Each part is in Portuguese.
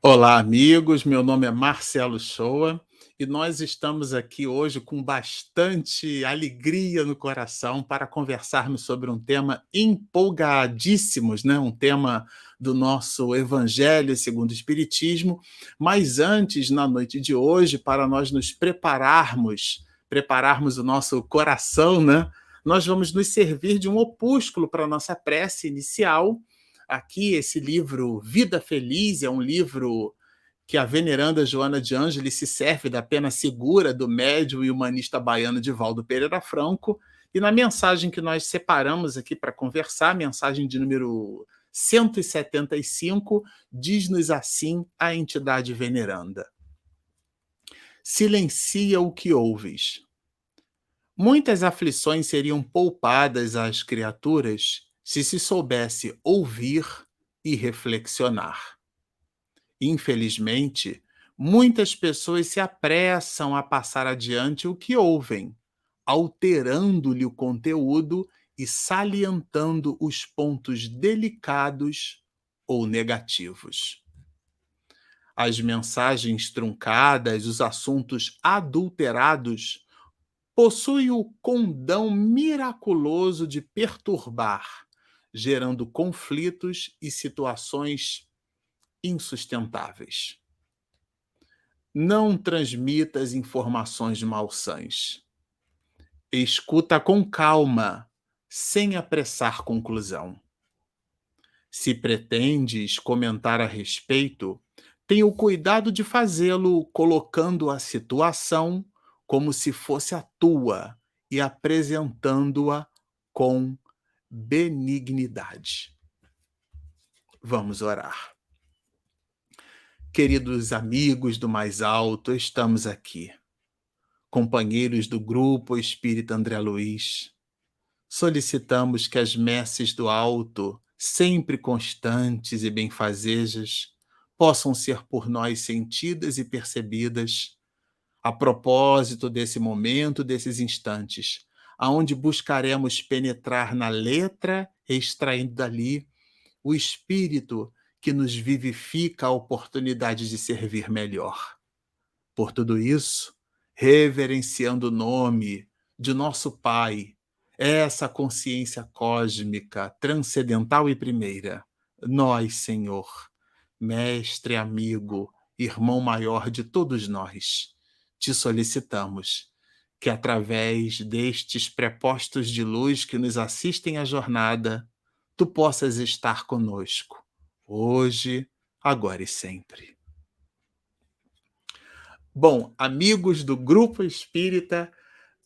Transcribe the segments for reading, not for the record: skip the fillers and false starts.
Olá, amigos. Meu nome é Marcelo Shoa e nós estamos aqui hoje com bastante alegria no coração para conversarmos sobre um tema empolgadíssimos, né? Um tema do nosso Evangelho segundo o Espiritismo. Mas antes, na noite de hoje, para nós nos prepararmos o nosso coração, né? Nós vamos nos servir de um opúsculo para a nossa prece inicial. Aqui, esse livro Vida Feliz é um livro que a veneranda Joana de Ângeles se serve da pena segura do médium e humanista baiano Divaldo Pereira Franco, e na mensagem que nós separamos aqui para conversar, a mensagem de número 175, diz-nos assim a entidade veneranda: silencia o que ouves. Muitas aflições seriam poupadas às criaturas se soubesse ouvir e reflexionar. Infelizmente, muitas pessoas se apressam a passar adiante o que ouvem, alterando-lhe o conteúdo e salientando os pontos delicados ou negativos. As mensagens truncadas, os assuntos adulterados, possuem o condão miraculoso de perturbar, gerando conflitos e situações insustentáveis. Não transmita as informações malsãs. Escuta com calma, sem apressar conclusão. Se pretendes comentar a respeito, tenha o cuidado de fazê-lo colocando a situação como se fosse a tua e apresentando-a com benignidade. Vamos orar. Queridos amigos do mais alto, estamos aqui, companheiros do Grupo Espírita André Luiz. Solicitamos que as messes do alto, sempre constantes e benfazejas, possam ser por nós sentidas e percebidas a propósito desse momento, desses instantes, aonde buscaremos penetrar na letra, extraindo dali o espírito que nos vivifica a oportunidade de servir melhor. Por tudo isso, reverenciando o nome de nosso Pai, essa consciência cósmica, transcendental e primeira, nós, Senhor, mestre, amigo, irmão maior de todos nós, te solicitamos que, através destes prepostos de luz que nos assistem à jornada, tu possas estar conosco, hoje, agora e sempre. Bom, amigos do Grupo Espírita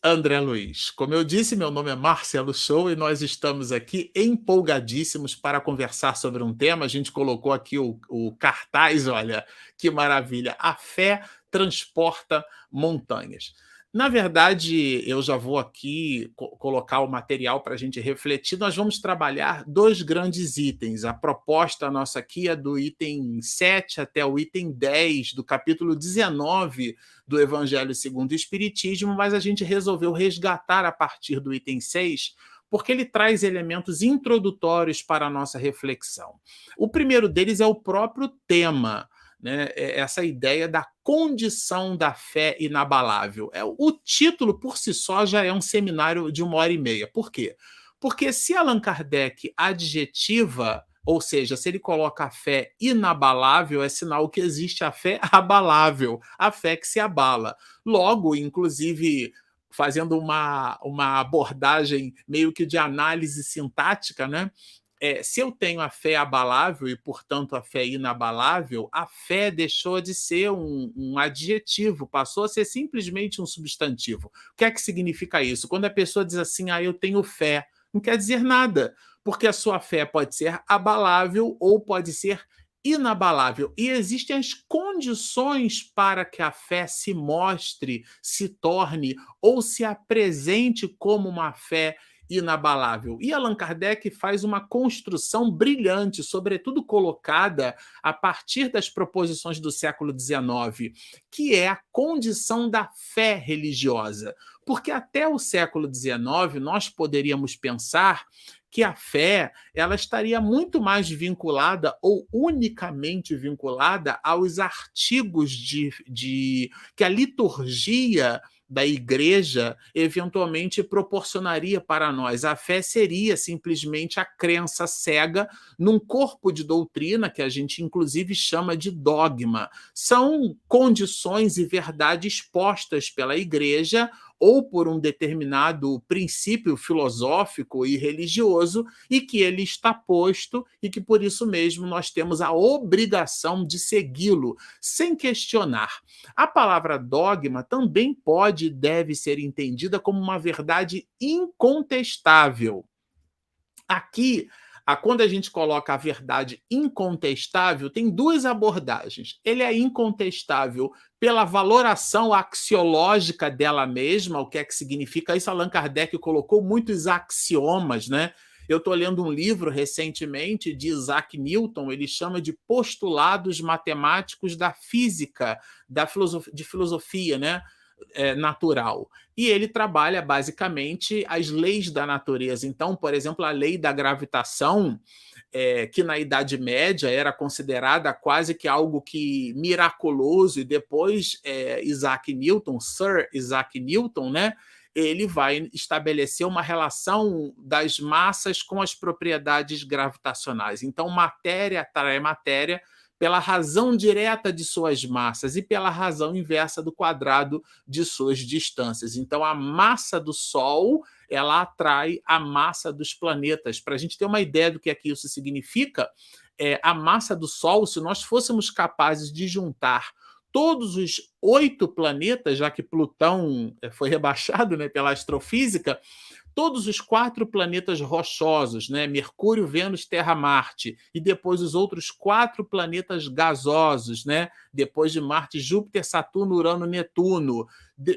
André Luiz, como eu disse, meu nome é Marcelo Shoa e nós estamos aqui empolgadíssimos para conversar sobre um tema. A gente colocou aqui o cartaz, olha, que maravilha. A fé transporta montanhas. Na verdade, eu já vou aqui colocar o material para a gente refletir. Nós vamos trabalhar dois grandes itens. A proposta nossa aqui é do item 7 até o item 10 do capítulo 19 do Evangelho segundo o Espiritismo, mas a gente resolveu resgatar a partir do item 6, porque ele traz elementos introdutórios para a nossa reflexão. O primeiro deles é o próprio tema, né? Essa ideia da condição da fé inabalável. O título, por si só, já é um seminário de 1h30. Por quê? Porque se Allan Kardec adjetiva, ou seja, se ele coloca a fé inabalável, é sinal que existe a fé abalável, a fé que se abala. Logo, inclusive, fazendo uma abordagem meio que de análise sintática, né? Se eu tenho a fé abalável e, portanto, a fé inabalável, a fé deixou de ser um adjetivo, passou a ser simplesmente um substantivo. O que é que significa isso? Quando a pessoa diz assim, eu tenho fé, não quer dizer nada, porque a sua fé pode ser abalável ou pode ser inabalável. E existem as condições para que a fé se mostre, se torne ou se apresente como uma fé inabalável. E Allan Kardec faz uma construção brilhante, sobretudo colocada a partir das proposições do século XIX, que é a condição da fé religiosa. Porque até o século XIX nós poderíamos pensar que a fé ela estaria muito mais vinculada ou unicamente vinculada aos artigos que a liturgia da igreja eventualmente proporcionaria para nós. A fé seria simplesmente a crença cega num corpo de doutrina que a gente inclusive chama de dogma. São condições e verdades postas pela igreja ou por um determinado princípio filosófico e religioso, e que ele está posto e que por isso mesmo nós temos a obrigação de segui-lo, sem questionar. A palavra dogma também pode e deve ser entendida como uma verdade incontestável. Aqui, quando a gente coloca a verdade incontestável, tem duas abordagens. Ele é incontestável pela valoração axiológica dela mesma, o que é que significa isso? Allan Kardec colocou muitos axiomas, né? Eu estou lendo um livro recentemente de Isaac Newton, ele chama de Postulados Matemáticos da Física, de filosofia, né? Natural. E ele trabalha basicamente as leis da natureza. Então, por exemplo, a lei da gravitação, que na Idade Média era considerada quase que algo que miraculoso, e depois Sir Isaac Newton, né, ele vai estabelecer uma relação das massas com as propriedades gravitacionais. Então, matéria atrai matéria pela razão direta de suas massas e pela razão inversa do quadrado de suas distâncias. Então, a massa do Sol ela atrai a massa dos planetas. Para a gente ter uma ideia do que é que isso significa, a massa do Sol, se nós fôssemos capazes de juntar todos os 8 planetas, já que Plutão foi rebaixado, né, pela astrofísica, todos os 4 planetas rochosos, né? Mercúrio, Vênus, Terra, Marte, e depois os outros 4 planetas gasosos, né? Depois de Marte, Júpiter, Saturno, Urano, Netuno.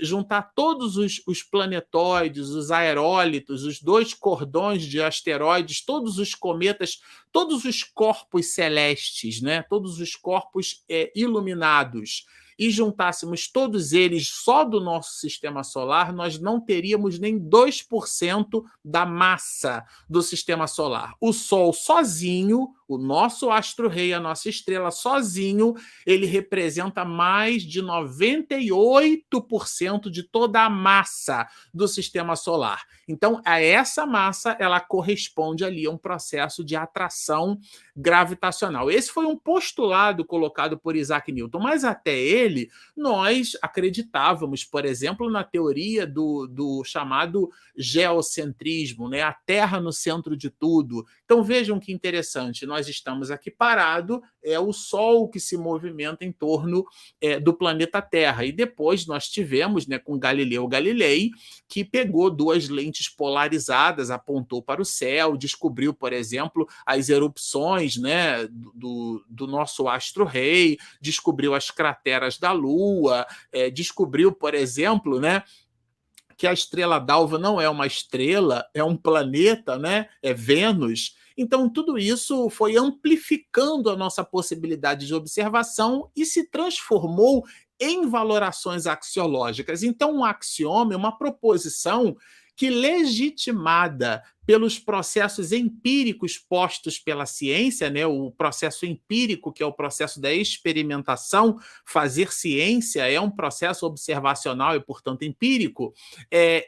Juntar todos os planetóides, os aerólitos, os 2 cordões de asteroides, todos os cometas, todos os corpos celestes, né? Todos os corpos iluminados, e juntássemos todos eles só do nosso sistema solar, nós não teríamos nem 2% da massa do sistema solar. O Sol sozinho, o nosso astro-rei, a nossa estrela sozinho, ele representa mais de 98% de toda a massa do sistema solar. Então, a essa massa, ela corresponde ali a um processo de atração gravitacional. Esse foi um postulado colocado por Isaac Newton, mas até ele, nós acreditávamos, por exemplo, na teoria do chamado geocentrismo, né? A Terra no centro de tudo. Então vejam que interessante, nós estamos aqui parados, é o Sol que se movimenta em torno do planeta Terra, e depois nós tivemos, né, com Galileu Galilei, que pegou 2 lentes polarizadas, apontou para o céu, descobriu, por exemplo, as erupções, né, do nosso astro-rei, descobriu as crateras da Lua, descobriu, por exemplo, né, que a estrela d'alva não é uma estrela, é um planeta, né? É Vênus. Então, tudo isso foi amplificando a nossa possibilidade de observação e se transformou em valorações axiológicas. Então, um axioma é uma proposição que, legitimada pelos processos empíricos postos pela ciência, né? O processo empírico, que é o processo da experimentação, fazer ciência é um processo observacional e, portanto, empírico,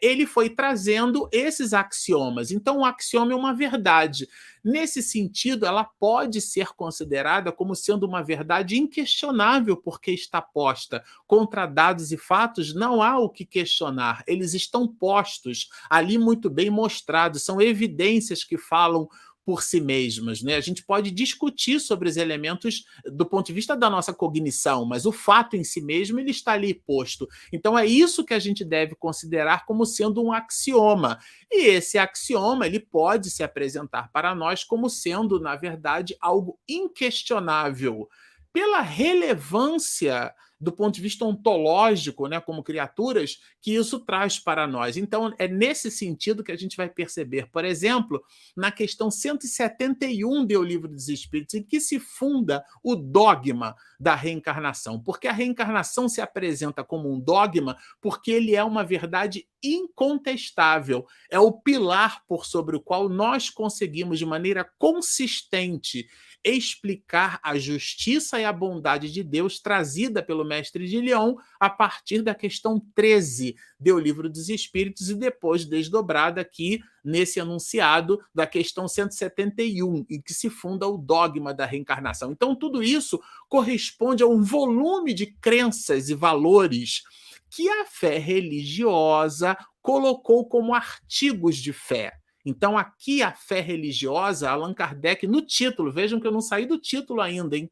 ele foi trazendo esses axiomas. Então, o axioma é uma verdade. Nesse sentido, ela pode ser considerada como sendo uma verdade inquestionável, porque está posta contra dados e fatos, não há o que questionar. Eles estão postos ali, muito bem mostrados, são evidências que falam por si mesmas, né? A gente pode discutir sobre os elementos do ponto de vista da nossa cognição, mas o fato em si mesmo ele está ali posto. Então é isso que a gente deve considerar como sendo um axioma. E esse axioma ele pode se apresentar para nós como sendo, na verdade, algo inquestionável pela relevância do ponto de vista ontológico, né, como criaturas, que isso traz para nós. Então, é nesse sentido que a gente vai perceber, por exemplo, na questão 171 do Livro dos Espíritos, em que se funda o dogma da reencarnação. Porque a reencarnação se apresenta como um dogma porque ele é uma verdade incontestável, é o pilar por sobre o qual nós conseguimos, de maneira consistente, explicar a justiça e a bondade de Deus trazida pelo mestre de Lyon a partir da questão 13 do Livro dos Espíritos e depois desdobrada aqui nesse enunciado da questão 171, em que se funda o dogma da reencarnação. Então, tudo isso corresponde a um volume de crenças e valores que a fé religiosa colocou como artigos de fé. Então, aqui a fé religiosa, Allan Kardec, no título, vejam que eu não saí do título ainda, hein?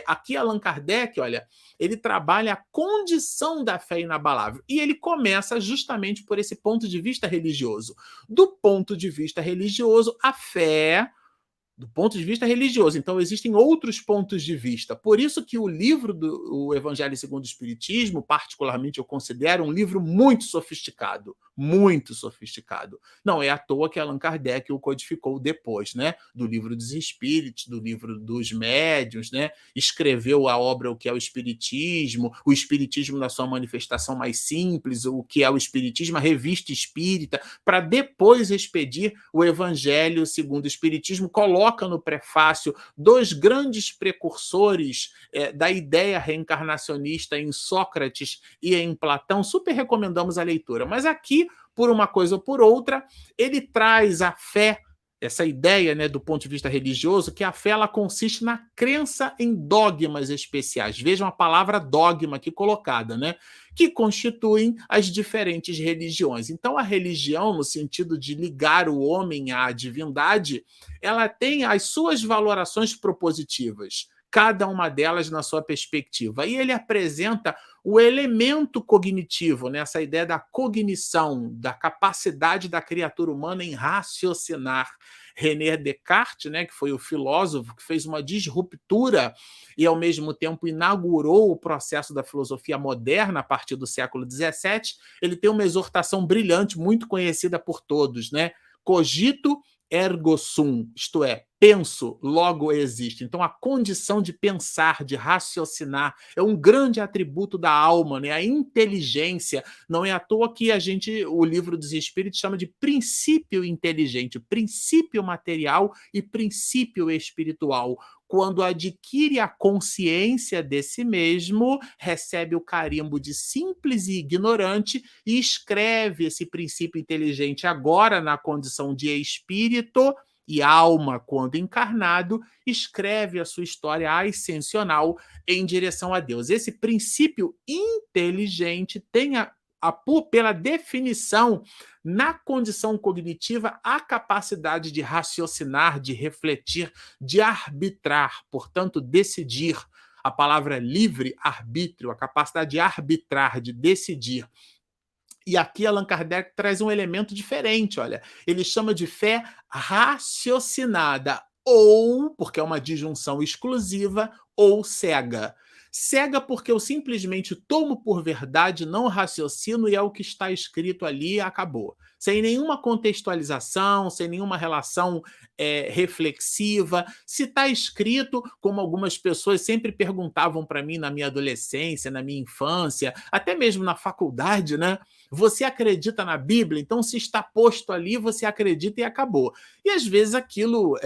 Aqui Allan Kardec, olha, ele trabalha a condição da fé inabalável. E ele começa justamente por esse ponto de vista religioso. Do ponto de vista religioso, a fé, do ponto de vista religioso. Então, existem outros pontos de vista. Por isso que o livro do Evangelho segundo o Espiritismo, particularmente, eu considero um livro muito sofisticado. Muito sofisticado. Não é à toa que Allan Kardec o codificou depois, né? Do livro dos Espíritos, do livro dos Médiuns, né? Escreveu a obra O que é o Espiritismo na sua manifestação mais simples, o que é o Espiritismo, a Revista Espírita, para depois expedir o Evangelho segundo o Espiritismo. Coloca no prefácio dois grandes precursores da ideia reencarnacionista em Sócrates e em Platão. Super recomendamos a leitura. Mas aqui, por uma coisa ou por outra, ele traz a fé, essa ideia, né, do ponto de vista religioso, que a fé ela consiste na crença em dogmas especiais. Vejam a palavra dogma aqui colocada, né, que constituem as diferentes religiões. Então, a religião, no sentido de ligar o homem à divindade, ela tem as suas valorações propositivas, cada uma delas na sua perspectiva. E ele apresenta o elemento cognitivo, né? Essa ideia da cognição, da capacidade da criatura humana em raciocinar. René Descartes, né, que foi o filósofo que fez uma disruptura e, ao mesmo tempo, inaugurou o processo da filosofia moderna a partir do século XVII, ele tem uma exortação brilhante, muito conhecida por todos, né? Cogito ergo sum, isto é, penso, logo existo. Então, a condição de pensar, de raciocinar, é um grande atributo da alma, né? A inteligência. Não é à toa que o Livro dos Espíritos chama de princípio inteligente, princípio material e princípio espiritual. Quando adquire a consciência de si mesmo, recebe o carimbo de simples e ignorante e escreve esse princípio inteligente agora na condição de espírito e alma, quando encarnado, escreve a sua história ascensional em direção a Deus. Esse princípio inteligente tem pela definição, na condição cognitiva, a capacidade de raciocinar, de refletir, de arbitrar, portanto, decidir. A palavra livre-arbítrio, a capacidade de arbitrar, de decidir. E aqui Allan Kardec traz um elemento diferente, olha. Ele chama de fé raciocinada, ou, porque é uma disjunção exclusiva, ou cega. Cega porque eu simplesmente tomo por verdade, não raciocino e é o que está escrito ali e acabou. Sem nenhuma contextualização, sem nenhuma relação reflexiva. Se está escrito, como algumas pessoas sempre perguntavam para mim na minha adolescência, na minha infância, até mesmo na faculdade, né? Você acredita na Bíblia? Então, se está posto ali, você acredita e acabou. E às vezes aquilo,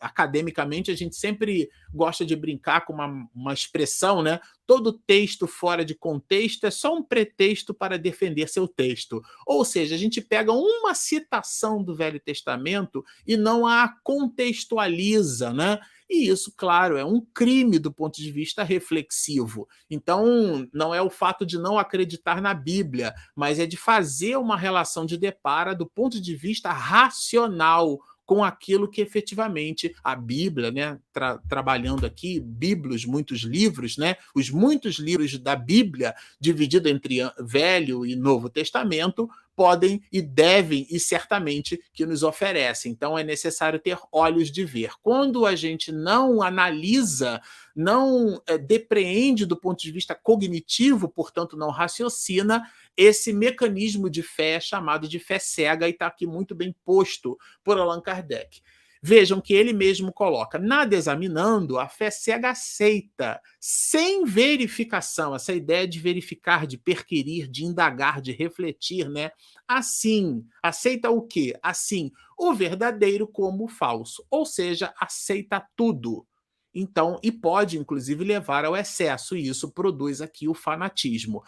academicamente, a gente sempre gosta de brincar com uma expressão, né? Todo texto fora de contexto é só um pretexto para defender seu texto. Ou seja, a gente pega uma citação do Velho Testamento e não a contextualiza, né? E isso, claro, é um crime do ponto de vista reflexivo. Então, não é o fato de não acreditar na Bíblia, mas é de fazer uma relação de deparo do ponto de vista racional com aquilo que efetivamente a Bíblia, né, trabalhando aqui, bíblios, muitos livros, né, os muitos livros da Bíblia, dividido entre Velho e Novo Testamento, podem e devem, e certamente que nos oferecem. Então, é necessário ter olhos de ver. Quando a gente não analisa, não depreende do ponto de vista cognitivo, portanto, não raciocina, esse mecanismo de fé é chamado de fé cega e está aqui muito bem posto por Allan Kardec. Vejam que ele mesmo coloca: nada examinando, a fé cega aceita, sem verificação. Essa ideia de verificar, de perquirir, de indagar, de refletir, né? Assim, aceita o quê? Assim, o verdadeiro como o falso, ou seja, aceita tudo. Então, e pode inclusive levar ao excesso, e isso produz aqui o fanatismo.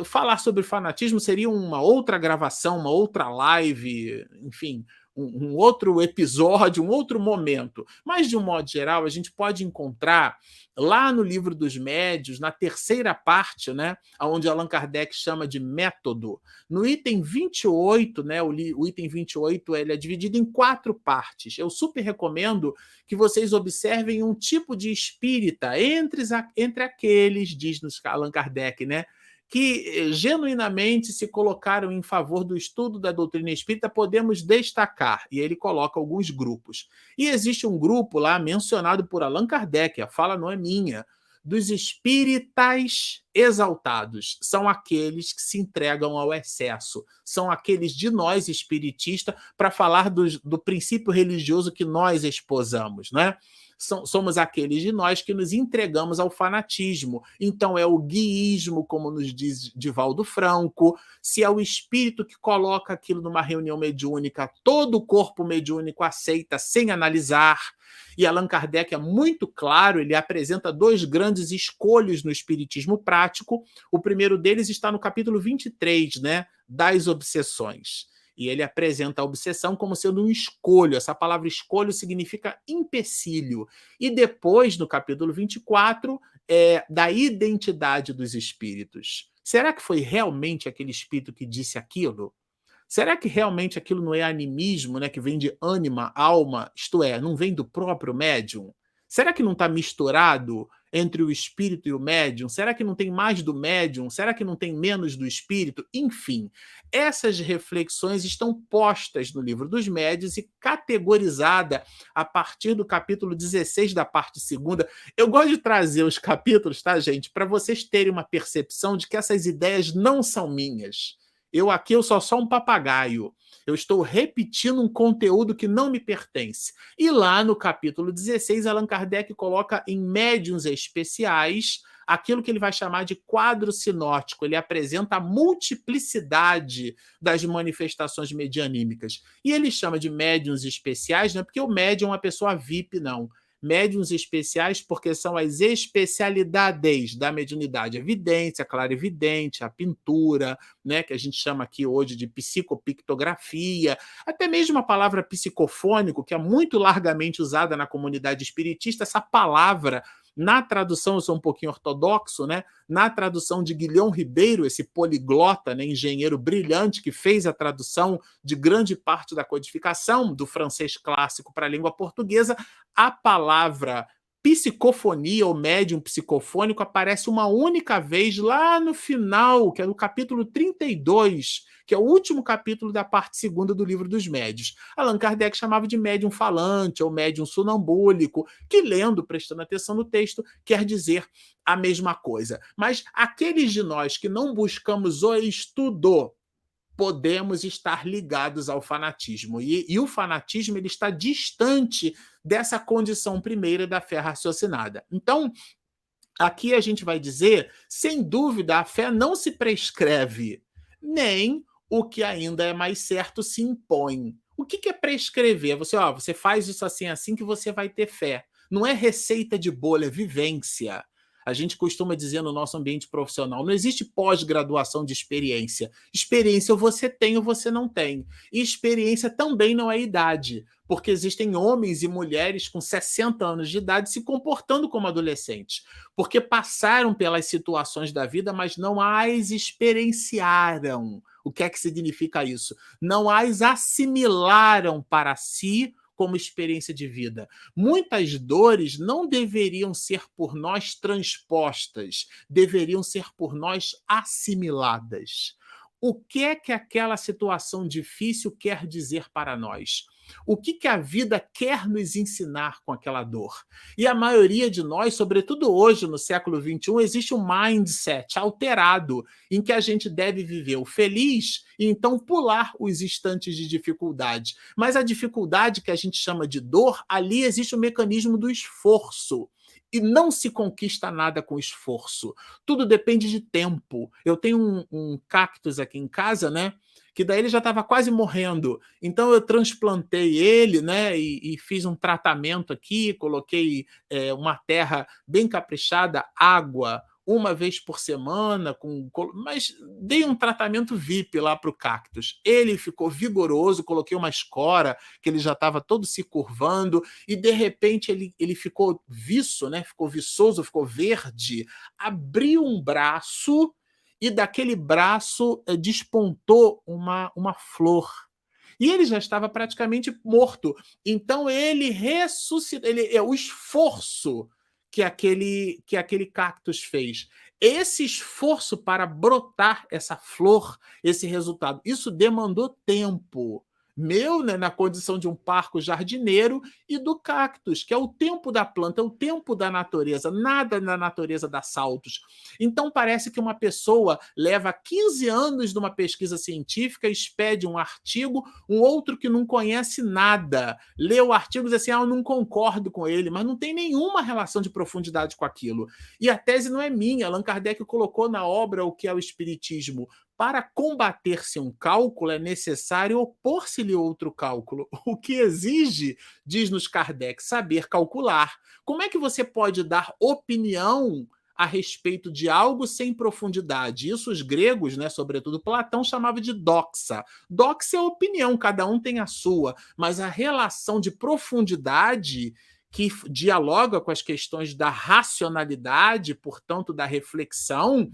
Falar sobre fanatismo seria uma outra gravação, uma outra live, enfim, um outro episódio, um outro momento. Mas, de um modo geral, a gente pode encontrar lá no Livro dos Médiuns, na terceira parte, né, onde Allan Kardec chama de método, no item 28, né, o item 28 ele é dividido em 4 partes. Eu super recomendo que vocês observem um tipo de espírita entre aqueles, diz-nos Allan Kardec, né, que genuinamente se colocaram em favor do estudo da doutrina espírita, podemos destacar, e ele coloca alguns grupos. E existe um grupo lá mencionado por Allan Kardec, a fala não é minha, dos espíritas exaltados. São aqueles que se entregam ao excesso, são aqueles de nós espiritistas, para falar do princípio religioso que nós esposamos, né? Somos aqueles de nós que nos entregamos ao fanatismo. Então é o guiísmo, como nos diz Divaldo Franco, se é o espírito que coloca aquilo numa reunião mediúnica, todo o corpo mediúnico aceita sem analisar. E Allan Kardec é muito claro, ele apresenta 2 grandes escolhos no espiritismo prático. O primeiro deles está no capítulo 23, né, das obsessões. E ele apresenta a obsessão como sendo um escolho. Essa palavra escolho significa empecilho. E depois, no capítulo 24, da identidade dos espíritos. Será que foi realmente aquele espírito que disse aquilo? Será que realmente aquilo não é animismo, né, que vem de ânima, alma, isto é, não vem do próprio médium? Será que não está misturado entre o espírito e o médium? Será que não tem mais do médium? Será que não tem menos do espírito? Enfim, essas reflexões estão postas no Livro dos Médiuns e categorizada a partir do capítulo 16 da parte segunda. Eu gosto de trazer os capítulos, tá, gente, para vocês terem uma percepção de que essas ideias não são minhas. Eu sou só um papagaio. Eu estou repetindo um conteúdo que não me pertence. E lá no capítulo 16, Allan Kardec coloca em médiuns especiais aquilo que ele vai chamar de quadro sinótico. Ele apresenta a multiplicidade das manifestações medianímicas. E ele chama de médiuns especiais, não é porque o médium é uma pessoa VIP, não. Médiuns especiais porque são as especialidades da mediunidade, a vidência, a clarividente, a pintura, né, que a gente chama aqui hoje de psicopictografia, até mesmo a palavra psicofônico, que é muito largamente usada na comunidade espiritista. Essa palavra, na tradução, eu sou um pouquinho ortodoxo, né? Na tradução de Guilhom Ribeiro, esse poliglota, né, engenheiro brilhante que fez a tradução de grande parte da codificação do francês clássico para a língua portuguesa, a palavra psicofonia ou médium psicofônico aparece uma única vez lá no final, que é no capítulo 32, que é o último capítulo da parte segunda do Livro dos Médiuns. Allan Kardec chamava de médium falante ou médium sonambúlico, que lendo, prestando atenção no texto, quer dizer a mesma coisa. Mas aqueles de nós que não buscamos o estudo, podemos estar ligados ao fanatismo. E o fanatismo ele está distante dessa condição primeira da fé raciocinada. Então, aqui a gente vai dizer, sem dúvida, a fé não se prescreve, nem o que ainda é mais certo se impõe. O que é prescrever? Você faz isso assim, assim que você vai ter fé. Não é receita de bolo, é vivência. A gente costuma dizer no nosso ambiente profissional, não existe pós-graduação de experiência. Experiência ou você tem ou você não tem. E experiência também não é idade, porque existem homens e mulheres com 60 anos de idade se comportando como adolescentes, porque passaram pelas situações da vida, mas não as experienciaram. O que é que significa isso? Não as assimilaram para si como experiência de vida. Muitas dores não deveriam ser por nós transpostas, deveriam ser por nós assimiladas. o que é que aquela situação difícil quer dizer para nós? O que que a vida quer nos ensinar com aquela dor? E a maioria de nós, sobretudo hoje, no século XXI, existe um mindset alterado em que a gente deve viver o feliz e então pular os instantes de dificuldade. Mas a dificuldade que a gente chama de dor, ali existe o mecanismo do esforço. E não se conquista nada com esforço. Tudo depende de tempo. Eu tenho um cactus aqui em casa, né? Que daí ele já estava quase morrendo. Então eu transplantei ele, né? E fiz um tratamento aqui, coloquei uma terra bem caprichada, água uma vez por semana, mas dei um tratamento VIP lá para o cactus. Ele ficou vigoroso, coloquei uma escora, que ele já estava todo se curvando, e de repente ele ficou viço, né? Ficou viçoso, ficou verde, abriu um braço e daquele braço despontou uma flor. E ele já estava praticamente morto. Então ele ressuscitou. O esforço que aquele cactus fez. Esse esforço para brotar essa flor, esse resultado, isso demandou tempo. Meu, né, na condição de um parco jardineiro, e do cactus, que é o tempo da planta, é o tempo da natureza. Nada na natureza dá saltos. Então parece que uma pessoa leva 15 anos numa pesquisa científica, expede um artigo, um outro que não conhece nada, lê o artigo e diz assim, eu não concordo com ele, mas não tem nenhuma relação de profundidade com aquilo. E a tese não é minha, Allan Kardec colocou na obra O que é o Espiritismo. Para combater-se um cálculo, é necessário opor-se-lhe outro cálculo. O que exige, diz-nos Kardec, saber calcular. Como é que você pode dar opinião a respeito de algo sem profundidade? Isso os gregos, né, sobretudo Platão, chamava de doxa. Doxa é opinião, cada um tem a sua, mas a relação de profundidade que dialoga com as questões da racionalidade, portanto, da reflexão,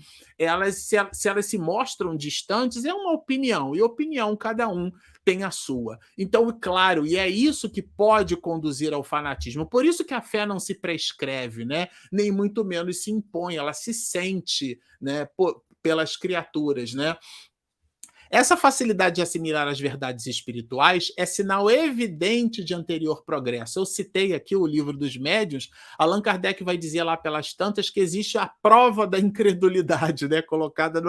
se elas se mostram distantes, é uma opinião, e opinião cada um tem a sua. Então, claro, e é isso que pode conduzir ao fanatismo. Por isso que a fé não se prescreve, né? Nem muito menos se impõe, ela se sente, né, pelas criaturas, né? Essa facilidade de assimilar as verdades espirituais é sinal evidente de anterior progresso. Eu citei aqui o livro dos médiuns, Allan Kardec vai dizer lá pelas tantas que existe a prova da incredulidade, né, colocada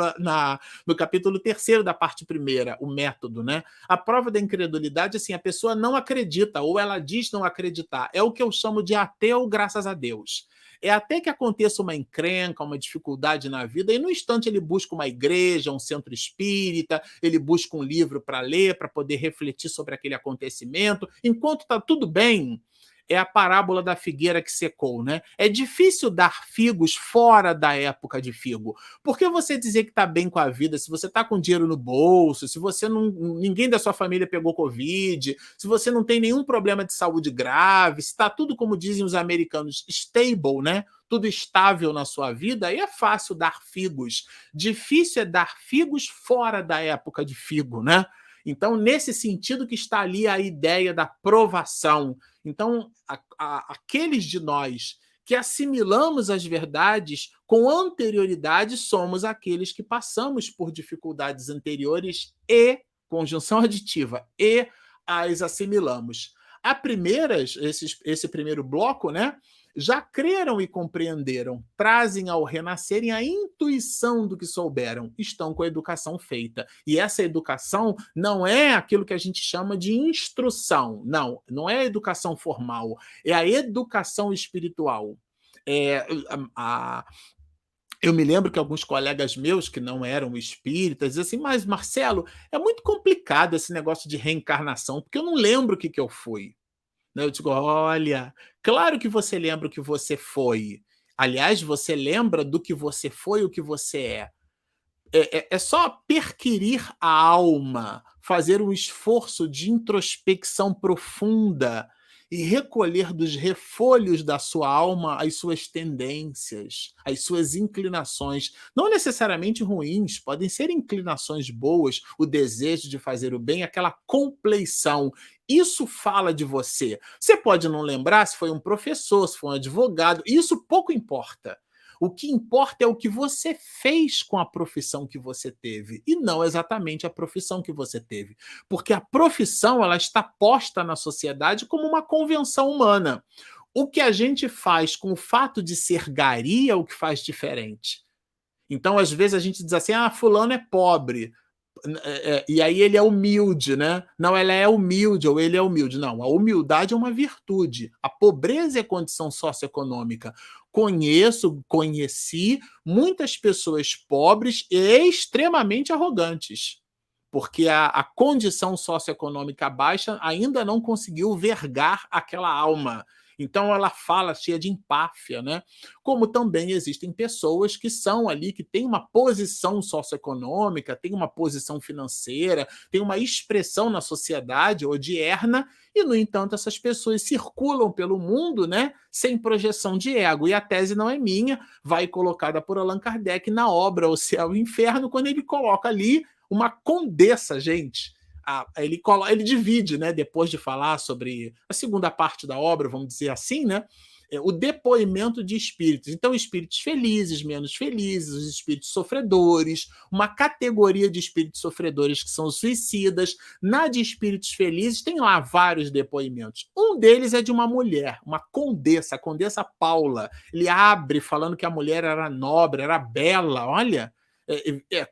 no capítulo 3º da parte 1ª, o método, né? A prova da incredulidade, assim, a pessoa não acredita, ou ela diz não acreditar. É o que eu chamo de ateu, graças a Deus. É até que aconteça uma encrenca, uma dificuldade na vida, e no instante ele busca uma igreja, um centro espírita, ele busca um livro para ler, para poder refletir sobre aquele acontecimento. Enquanto está tudo bem, é a parábola da figueira que secou, né? É difícil dar figos fora da época de figo. Por que você dizer que está bem com a vida, se você está com dinheiro no bolso, se você não, ninguém da sua família pegou Covid, se você não tem nenhum problema de saúde grave, se está tudo, como dizem os americanos, stable, né? Tudo estável na sua vida, aí é fácil dar figos. Difícil é dar figos fora da época de figo, né? Então, nesse sentido que está ali a ideia da provação. Então, aqueles de nós que assimilamos as verdades com anterioridade somos aqueles que passamos por dificuldades anteriores e, conjunção aditiva, e as assimilamos. A primeiras, esse primeiro bloco, né, já creram e compreenderam, trazem ao renascerem a intuição do que souberam, estão com a educação feita. E essa educação não é aquilo que a gente chama de instrução, não é a educação formal, é a educação espiritual. Eu me lembro que alguns colegas meus que não eram espíritas diziam assim, mas Marcelo, é muito complicado esse negócio de reencarnação, porque eu não lembro o que eu fui. Eu digo, olha, claro que você lembra o que você foi. Aliás, você lembra do que você foi, o que você é. É só perquirir a alma, fazer um esforço de introspecção profunda e recolher dos refolhos da sua alma as suas tendências, as suas inclinações, não necessariamente ruins, podem ser inclinações boas, o desejo de fazer o bem, aquela compleição. Isso fala de você. Você pode não lembrar se foi um professor, se foi um advogado, isso pouco importa. O que importa é o que você fez com a profissão que você teve, e não exatamente a profissão que você teve. Porque a profissão, ela está posta na sociedade como uma convenção humana. O que a gente faz com o fato de ser gari é o que faz diferente. Então, às vezes, a gente diz assim: ah, fulano é pobre. E aí ele é humilde, né? Não, ela é humilde ou ele é humilde. Não, a humildade é uma virtude. A pobreza é condição socioeconômica. Conheci muitas pessoas pobres e extremamente arrogantes, porque a condição socioeconômica baixa ainda não conseguiu vergar aquela alma. Então ela fala cheia de empáfia, né? Como também existem pessoas que são ali, que têm uma posição socioeconômica, têm uma posição financeira, têm uma expressão na sociedade odierna, e, no entanto, essas pessoas circulam pelo mundo, né, sem projeção de ego. E a tese não é minha, vai colocada por Allan Kardec na obra O Céu e o Inferno, quando ele coloca ali uma condessa, gente. Ele divide, né, depois de falar sobre a segunda parte da obra, vamos dizer assim, né, o depoimento de espíritos. Então, espíritos felizes, menos felizes, os espíritos sofredores, uma categoria de espíritos sofredores que são os suicidas. Na de espíritos felizes, tem lá vários depoimentos. Um deles é de uma mulher, uma condessa, a condessa Paula. Ele abre falando que a mulher era nobre, era bela, olha,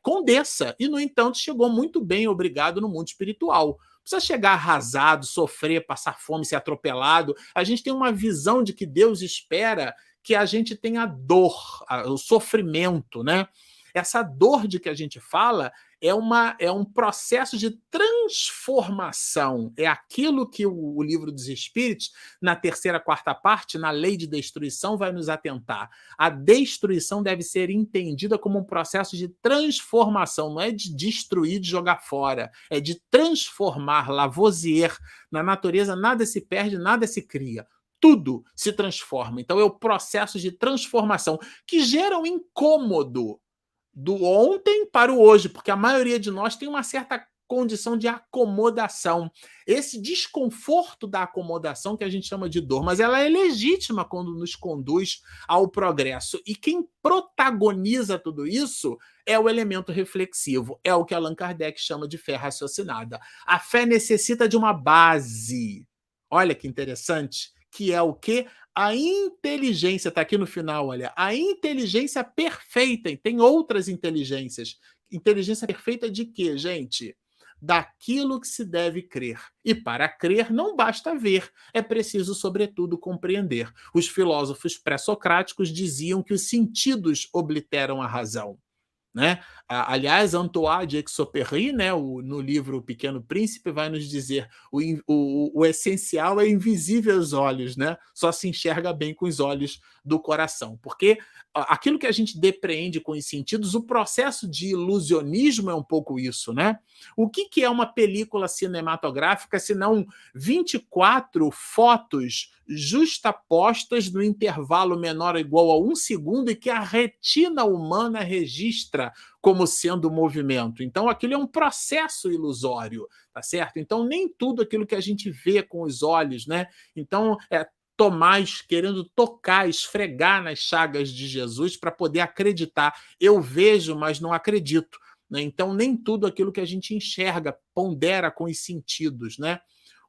condessa, e, no entanto, chegou muito bem, obrigado, no mundo espiritual. Precisa chegar arrasado, sofrer, passar fome, ser atropelado. A gente tem uma visão de que Deus espera que a gente tenha dor, o sofrimento, né? Essa dor de que a gente fala é um processo de transformação. É aquilo que o livro dos Espíritos, na terceira, quarta parte, na lei de destruição, vai nos atentar. A destruição deve ser entendida como um processo de transformação, não é de destruir, de jogar fora, é de transformar. Lavoisier, na natureza nada se perde, nada se cria. Tudo se transforma. Então é o processo de transformação que gera um incômodo do ontem para o hoje, porque a maioria de nós tem uma certa condição de acomodação. Esse desconforto da acomodação que a gente chama de dor, mas ela é legítima quando nos conduz ao progresso. E quem protagoniza tudo isso é o elemento reflexivo, é o que Allan Kardec chama de fé raciocinada. A fé necessita de uma base. Olha que interessante, que é o quê? A inteligência, está aqui no final, olha, a inteligência perfeita, e tem outras inteligências. Inteligência perfeita de quê, gente? Daquilo que se deve crer. E para crer não basta ver, é preciso, sobretudo, compreender. Os filósofos pré-socráticos diziam que os sentidos obliteram a razão, né? Aliás, Antoine de Exupéry, né, no livro O Pequeno Príncipe, vai nos dizer o essencial é invisível aos olhos, né? Só se enxerga bem com os olhos do coração. Porque aquilo que a gente depreende com os sentidos, o processo de ilusionismo é um pouco isso, né? O que é uma película cinematográfica se não 24 fotos justapostas no intervalo menor ou igual a 1 segundo e que a retina humana registra como sendo movimento? Então, aquilo é um processo ilusório, tá certo? Então, nem tudo aquilo que a gente vê com os olhos, né? Então, Tomás querendo tocar, esfregar nas chagas de Jesus para poder acreditar. Eu vejo, mas não acredito, né? Então, nem tudo aquilo que a gente enxerga pondera com os sentidos, né?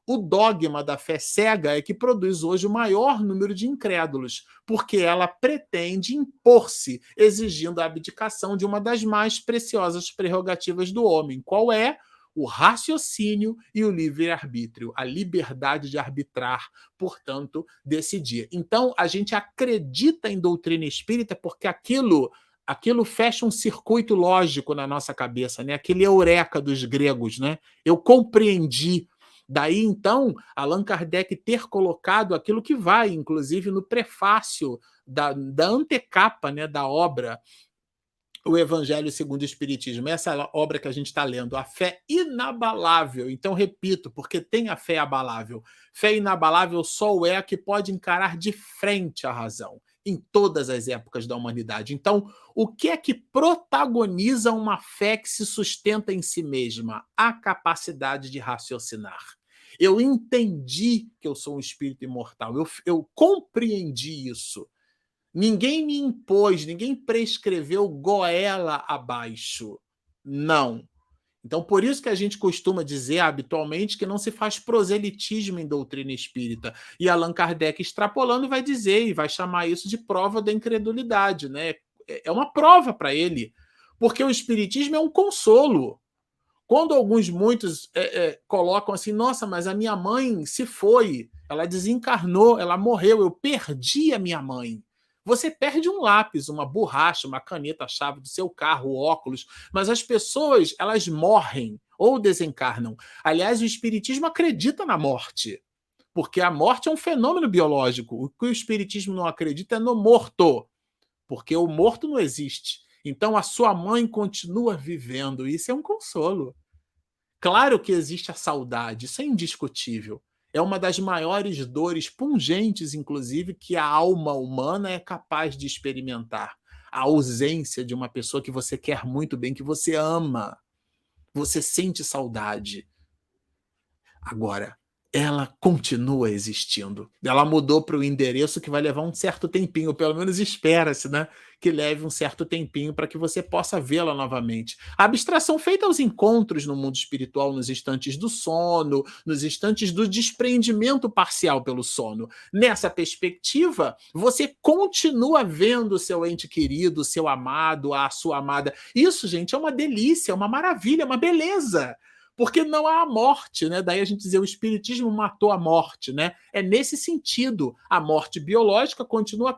O dogma da fé cega é que produz hoje o maior número de incrédulos, porque ela pretende impor-se, exigindo a abdicação de uma das mais preciosas prerrogativas do homem. Qual é? O raciocínio e o livre-arbítrio, a liberdade de arbitrar, portanto, decidir. Então, a gente acredita em doutrina espírita porque aquilo fecha um circuito lógico na nossa cabeça, né? Aquele eureka dos gregos, né? Eu compreendi. Daí, então, Allan Kardec ter colocado aquilo que vai, inclusive, no prefácio da antecapa, né, da obra, o Evangelho segundo o Espiritismo. Essa obra que a gente está lendo, a fé inabalável. Então, repito, porque tem a fé abalável. Fé inabalável só é a que pode encarar de frente a razão, em todas as épocas da humanidade. Então, o que é que protagoniza uma fé que se sustenta em si mesma? A capacidade de raciocinar. Eu entendi que eu sou um espírito imortal, eu compreendi isso. Ninguém me impôs, ninguém prescreveu goela abaixo. Não. Então, por isso que a gente costuma dizer habitualmente que não se faz proselitismo em doutrina espírita. E Allan Kardec, extrapolando, vai dizer e vai chamar isso de prova da incredulidade, né? É uma prova para ele, porque o espiritismo é um consolo. Quando muitos colocam assim, nossa, mas a minha mãe se foi, ela desencarnou, ela morreu, eu perdi a minha mãe. Você perde um lápis, uma borracha, uma caneta, a chave do seu carro, óculos, mas as pessoas, elas morrem ou desencarnam. Aliás, o espiritismo acredita na morte, porque a morte é um fenômeno biológico. O que o espiritismo não acredita é no morto, porque o morto não existe. Então a sua mãe continua vivendo, isso é um consolo. Claro que existe a saudade, isso é indiscutível. É uma das maiores dores pungentes, inclusive, que a alma humana é capaz de experimentar. A ausência de uma pessoa que você quer muito bem, que você ama. Você sente saudade. Agora, ela continua existindo. Ela mudou para o endereço que vai levar um certo tempinho, pelo menos espera-se, né? Que leve um certo tempinho para que você possa vê-la novamente. A abstração feita aos encontros no mundo espiritual, nos instantes do sono, nos instantes do desprendimento parcial pelo sono. Nessa perspectiva, você continua vendo o seu ente querido, o seu amado, a sua amada. Isso, gente, é uma delícia, é uma maravilha, é uma beleza. Porque não há a morte, né? Daí a gente dizer o espiritismo matou a morte, né? É nesse sentido. A morte biológica continua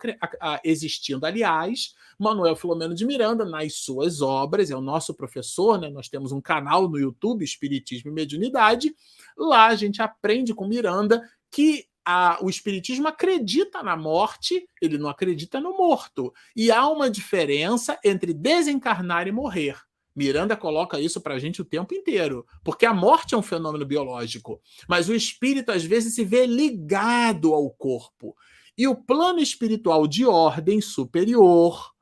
existindo. Aliás, Manuel Filomeno de Miranda, nas suas obras, é o nosso professor, né? Nós temos um canal no YouTube, Espiritismo e Mediunidade. Lá a gente aprende com Miranda que o espiritismo acredita na morte, ele não acredita no morto. E há uma diferença entre desencarnar e morrer. Miranda coloca isso para a gente o tempo inteiro, porque a morte é um fenômeno biológico, mas o espírito às vezes se vê ligado ao corpo. E o plano espiritual de ordem superior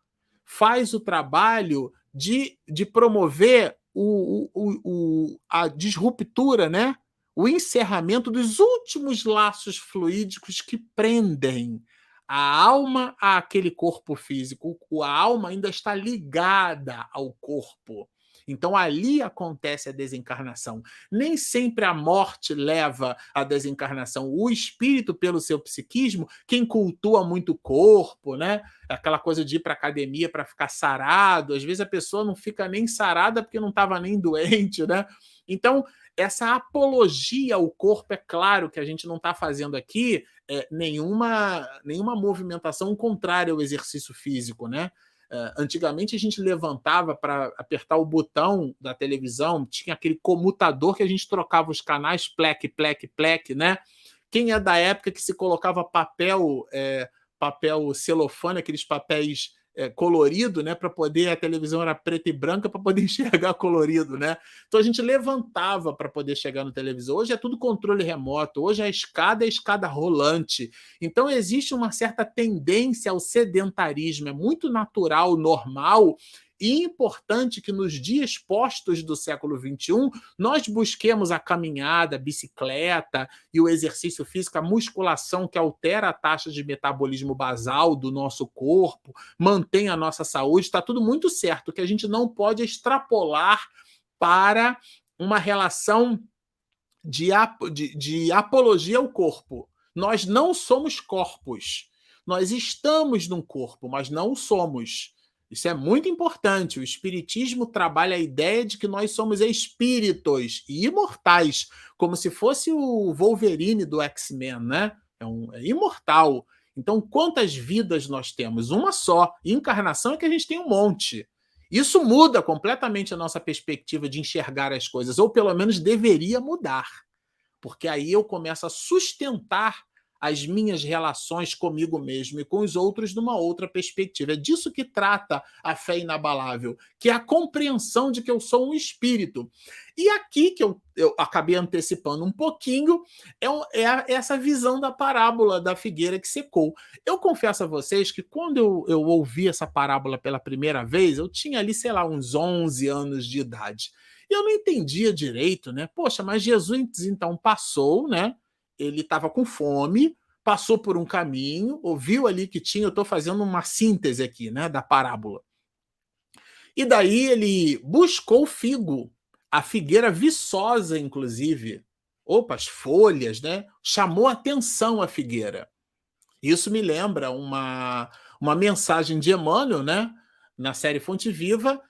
faz o trabalho de promover a disruptura, né? O encerramento dos últimos laços fluídicos que prendem a alma àquele corpo físico. A alma ainda está ligada ao corpo. Então ali acontece a desencarnação. Nem sempre a morte leva à desencarnação. O espírito, pelo seu psiquismo, quem cultua muito o corpo, né? Aquela coisa de ir para academia para ficar sarado, às vezes a pessoa não fica nem sarada porque não estava nem doente, né? Então, essa apologia ao corpo, é claro que a gente não está fazendo aqui nenhuma movimentação contrária ao exercício físico, né? Antigamente a gente levantava para apertar o botão da televisão, tinha aquele comutador que a gente trocava os canais, plec, plec, plec, né? Quem é da época que se colocava papel celofane, aqueles papéis colorido, né, para poder, a televisão era preta e branca para poder enxergar colorido, né? Então a gente levantava para poder chegar no televisor. Hoje é tudo controle remoto, hoje a escada é escada rolante. Então existe uma certa tendência ao sedentarismo, é muito natural, normal e importante que nos dias postos do século XXI nós busquemos a caminhada, a bicicleta e o exercício físico, a musculação que altera a taxa de metabolismo basal do nosso corpo, mantém a nossa saúde, está tudo muito certo. O que a gente não pode extrapolar para uma relação de apologia ao corpo. Nós não somos corpos. Nós estamos num corpo, mas não somos. Isso é muito importante. O espiritismo trabalha a ideia de que nós somos espíritos e imortais, como se fosse o Wolverine do X-Men, né? É imortal. Então, quantas vidas nós temos? Uma só. Encarnação é que a gente tem um monte. Isso muda completamente a nossa perspectiva de enxergar as coisas, ou pelo menos deveria mudar, porque aí eu começo a sustentar as minhas relações comigo mesmo e com os outros numa outra perspectiva. É disso que trata a fé inabalável, que é a compreensão de que eu sou um espírito. E aqui, que eu acabei antecipando um pouquinho, essa visão da parábola da figueira que secou. Eu confesso a vocês que quando eu ouvi essa parábola pela primeira vez, eu tinha ali, sei lá, uns 11 anos de idade. E eu não entendia direito, né? Poxa, mas Jesus então passou, né? Ele estava com fome, passou por um caminho, ouviu ali que tinha, eu estou fazendo uma síntese aqui, né, da parábola. E daí ele buscou o figo, a figueira viçosa, inclusive. Opa, as folhas, né? Chamou atenção a figueira. Isso me lembra uma mensagem de Emmanuel, né? Na série Fonte Viva,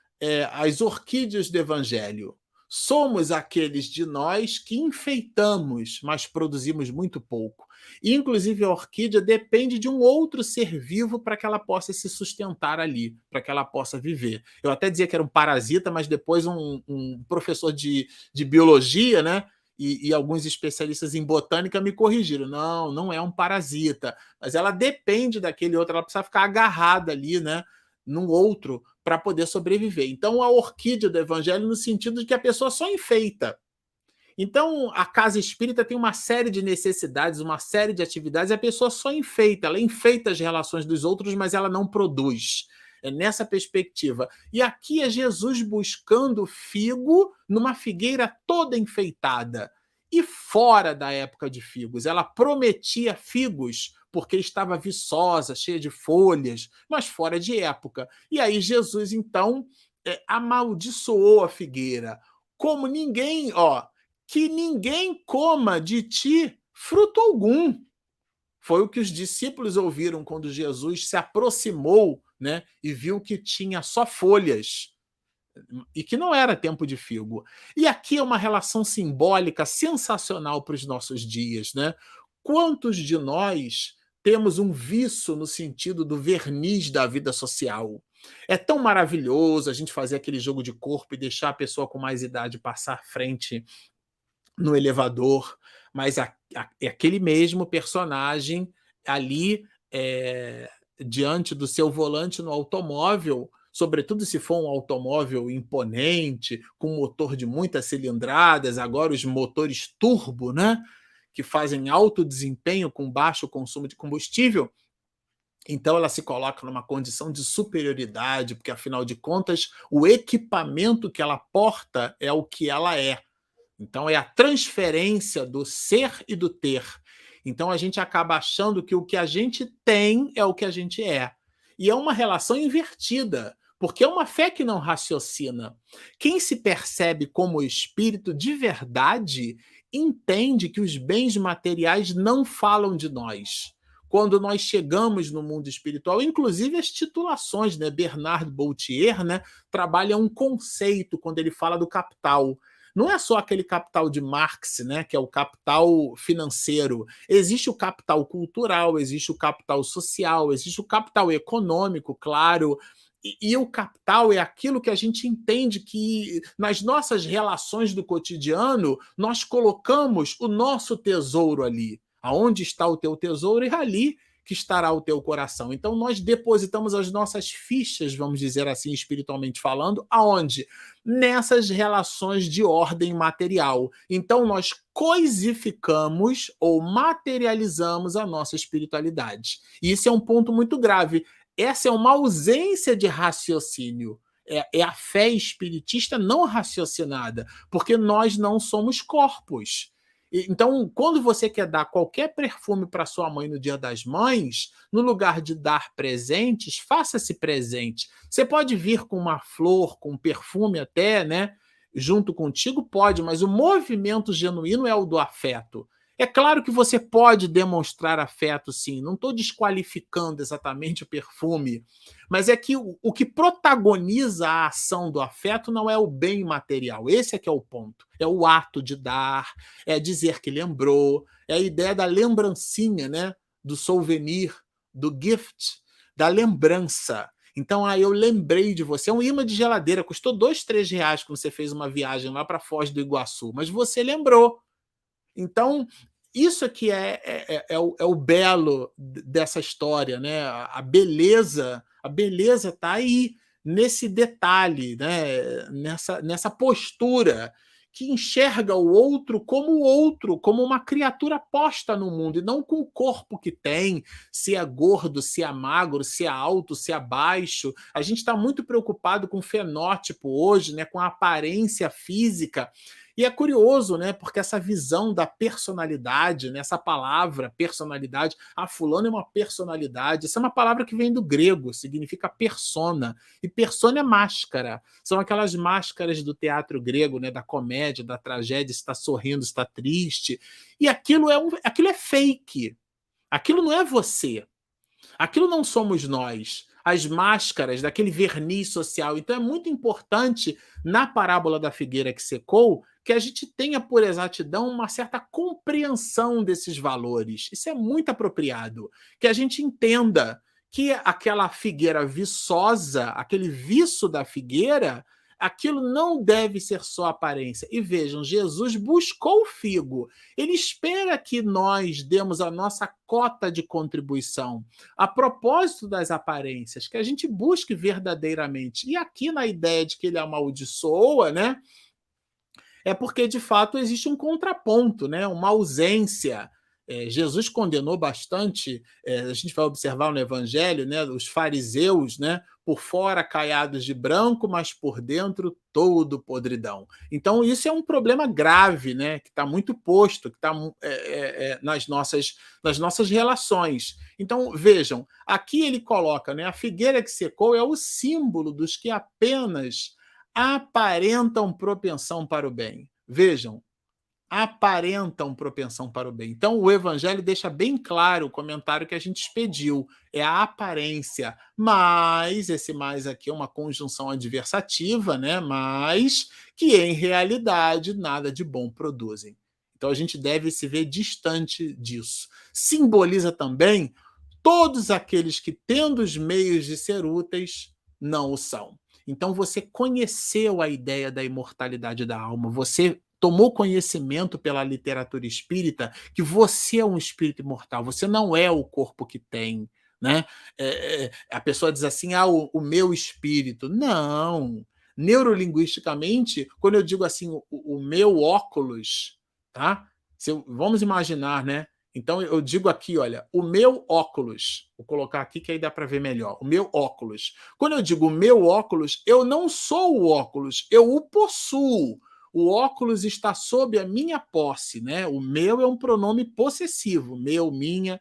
as orquídeas do Evangelho. Somos aqueles de nós que enfeitamos, mas produzimos muito pouco. E, inclusive, a orquídea depende de um outro ser vivo para que ela possa se sustentar ali, para que ela possa viver. Eu até dizia que era um parasita, mas depois um professor de biologia, né? E alguns especialistas em botânica me corrigiram. Não, não é um parasita, mas ela depende daquele outro, ela precisa ficar agarrada ali, né? Num outro para poder sobreviver. Então, a orquídea do evangelho no sentido de que a pessoa só enfeita. Então, a casa espírita tem uma série de necessidades, uma série de atividades, e a pessoa só enfeita, ela enfeita as relações dos outros, mas ela não produz. É nessa perspectiva. E aqui é Jesus buscando figo numa figueira toda enfeitada. E fora da época de figos, ela prometia figos porque estava viçosa, cheia de folhas, mas fora de época. E aí Jesus, então, amaldiçoou a figueira. Como ninguém, que ninguém coma de ti fruto algum. Foi o que os discípulos ouviram quando Jesus se aproximou, né, e viu que tinha só folhas e que não era tempo de figo. E aqui é uma relação simbólica sensacional para os nossos dias, né? Quantos de nós temos um vício no sentido do verniz da vida social? É tão maravilhoso a gente fazer aquele jogo de corpo e deixar a pessoa com mais idade passar à frente no elevador, mas aquele mesmo personagem ali diante do seu volante no automóvel, sobretudo se for um automóvel imponente, com motor de muitas cilindradas, agora os motores turbo, né? Que fazem alto desempenho com baixo consumo de combustível. Então ela se coloca numa condição de superioridade, porque afinal de contas, o equipamento que ela porta é o que ela é. Então, é a transferência do ser e do ter. Então, a gente acaba achando que o que a gente tem é o que a gente é. E é uma relação invertida, porque é uma fé que não raciocina. Quem se percebe como espírito de verdade entende que os bens materiais não falam de nós. Quando nós chegamos no mundo espiritual, inclusive as titulações, né? Bernard Boutier, né, trabalha um conceito quando ele fala do capital. Não é só aquele capital de Marx, né, que é o capital financeiro. Existe o capital cultural, existe o capital social, existe o capital econômico, claro. E o capital é aquilo que a gente entende que nas nossas relações do cotidiano nós colocamos o nosso tesouro ali. Aonde está o teu tesouro? E ali que estará o teu coração. Então nós depositamos as nossas fichas, vamos dizer assim, espiritualmente falando, aonde? Nessas relações de ordem material. Então nós coisificamos ou materializamos a nossa espiritualidade. E isso é um ponto muito grave. Essa é uma ausência de raciocínio. É a fé espiritista não raciocinada, porque nós não somos corpos. Então, quando você quer dar qualquer perfume para sua mãe no Dia das Mães, no lugar de dar presentes, faça-se presente. Você pode vir com uma flor, com um perfume até, né? Junto contigo, pode, mas o movimento genuíno é o do afeto. É claro que você pode demonstrar afeto, sim. Não estou desqualificando exatamente o perfume, mas é que o que protagoniza a ação do afeto não é o bem material. Esse é que é o ponto. É o ato de dar, é dizer que lembrou, é a ideia da lembrancinha, né? Do souvenir, do gift, da lembrança. Então, eu lembrei de você. É um imã de geladeira, custou R$ 2, R$ 3 quando você fez uma viagem lá para Foz do Iguaçu, mas você lembrou. Então, isso aqui é o belo dessa história, né? A beleza está aí nesse detalhe, né? Nessa postura que enxerga o outro, como uma criatura posta no mundo, e não com o corpo que tem, se é gordo, se é magro, se é alto, se é baixo. A gente está muito preocupado com o fenótipo hoje, né? Com a aparência física. E é curioso, né? Porque essa visão da personalidade, né, essa palavra personalidade, fulano é uma personalidade, essa é uma palavra que vem do grego, significa persona. E persona é máscara. São aquelas máscaras do teatro grego, né, da comédia, da tragédia, se está sorrindo, se está triste. E aquilo é fake. Aquilo não é você. Aquilo não somos nós. As máscaras daquele verniz social. Então é muito importante, na parábola da figueira que secou, que a gente tenha, por exatidão, uma certa compreensão desses valores. Isso é muito apropriado. Que a gente entenda que aquela figueira viçosa, aquele viço da figueira, aquilo não deve ser só aparência. E vejam, Jesus buscou o figo. Ele espera que nós demos a nossa cota de contribuição a propósito das aparências, que a gente busque verdadeiramente. E aqui na ideia de que ele amaldiçoa, né? É porque de fato existe um contraponto, né? Uma ausência. Jesus condenou bastante, a gente vai observar no Evangelho, né, os fariseus, né, por fora caiados de branco, mas por dentro todo podridão. Então isso é um problema grave, né, que está muito posto, que está nas nossas relações. Então vejam, aqui ele coloca, né, a figueira que secou é o símbolo dos que apenas aparentam propensão para o bem. Vejam, aparentam propensão para o bem. Então, o Evangelho deixa bem claro o comentário que a gente expediu. É a aparência. Mas, esse mais aqui é uma conjunção adversativa, né? Mas que, em realidade, nada de bom produzem. Então, a gente deve se ver distante disso. Simboliza também todos aqueles que, tendo os meios de ser úteis, não o são. Então, você conheceu a ideia da imortalidade da alma, você tomou conhecimento pela literatura espírita que você é um espírito imortal, você não é o corpo que tem. Né? A pessoa diz assim, o meu espírito. Não. Neurolinguisticamente, quando eu digo assim, o meu óculos, tá? Vamos imaginar, né? Então eu digo aqui, olha, o meu óculos, vou colocar aqui que aí dá para ver melhor, o meu óculos. Quando eu digo o meu óculos, eu não sou o óculos, eu o possuo. O óculos está sob a minha posse, né? O meu é um pronome possessivo, meu, minha.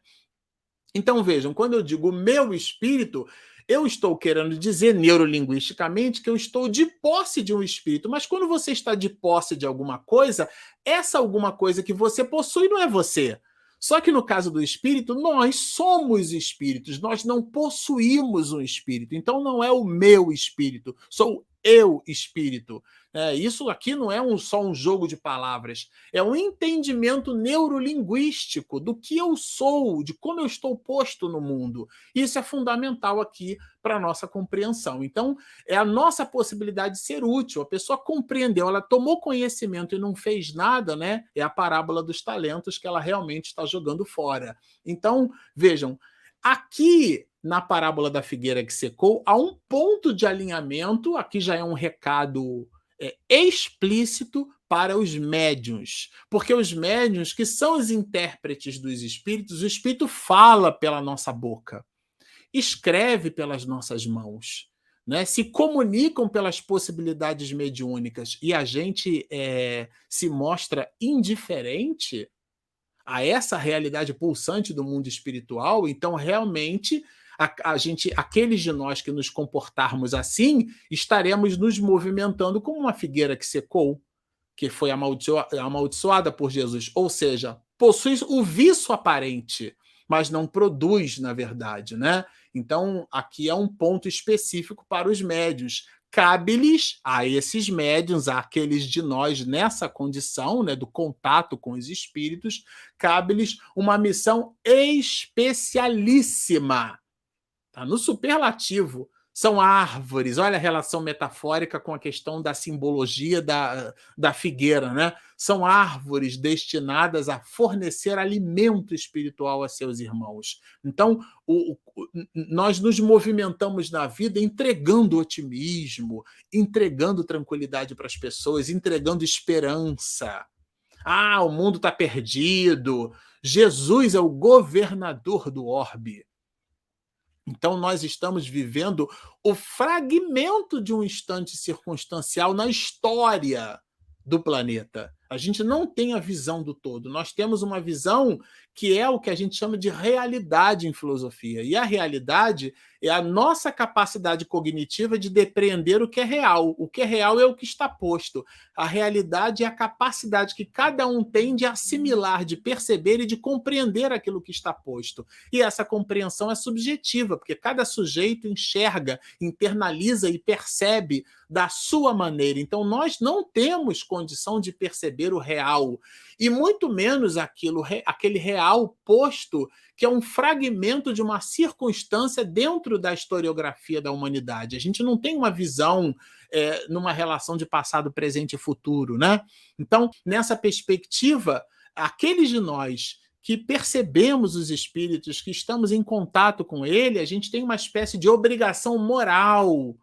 Então vejam, quando eu digo meu espírito, eu estou querendo dizer neurolinguisticamente que eu estou de posse de um espírito, mas quando você está de posse de alguma coisa, essa alguma coisa que você possui não é você. Só que no caso do espírito, nós somos espíritos, nós não possuímos um espírito. Então não é o meu espírito, sou eu espírito. Isso aqui não é só um jogo de palavras, é um entendimento neurolinguístico do que eu sou, de como eu estou posto no mundo. Isso é fundamental aqui para a nossa compreensão. Então, é a nossa possibilidade de ser útil. A pessoa compreendeu, ela tomou conhecimento e não fez nada, né? É a parábola dos talentos que ela realmente está jogando fora. Então, vejam, aqui na parábola da figueira que secou, há um ponto de alinhamento, aqui já é um recado explícito para os médiuns, porque os médiuns, que são os intérpretes dos espíritos, o espírito fala pela nossa boca, escreve pelas nossas mãos, né? Se comunicam pelas possibilidades mediúnicas e a gente se mostra indiferente a essa realidade pulsante do mundo espiritual, então realmente aqueles de nós que nos comportarmos assim, estaremos nos movimentando como uma figueira que secou, que foi amaldiçoada por Jesus, ou seja, possui o vício aparente, mas não produz, na verdade, né? Então, aqui é um ponto específico para os médiuns. Cabe-lhes a esses médiuns, àqueles de nós nessa condição, né, do contato com os espíritos, cabe-lhes uma missão especialíssima. Tá no superlativo. São árvores, olha a relação metafórica com a questão da simbologia da figueira, né? São árvores destinadas a fornecer alimento espiritual a seus irmãos. Então, nós nos movimentamos na vida entregando otimismo, entregando tranquilidade para as pessoas, entregando esperança. O mundo está perdido. Jesus é o governador do orbe. Então, nós estamos vivendo o fragmento de um instante circunstancial na história, do planeta. A gente não tem a visão do todo. Nós temos uma visão que é o que a gente chama de realidade em filosofia. E a realidade é a nossa capacidade cognitiva de depreender o que é real. O que é real é o que está posto. A realidade é a capacidade que cada um tem de assimilar, de perceber e de compreender aquilo que está posto. E essa compreensão é subjetiva, porque cada sujeito enxerga, internaliza e percebe da sua maneira. Então, nós não temos condição de perceber o real, e muito menos aquele real posto, que é um fragmento de uma circunstância dentro da historiografia da humanidade. A gente não tem uma visão numa relação de passado, presente e futuro, né? Então, nessa perspectiva, aqueles de nós que percebemos os espíritos, que estamos em contato com ele, a gente tem uma espécie de obrigação moral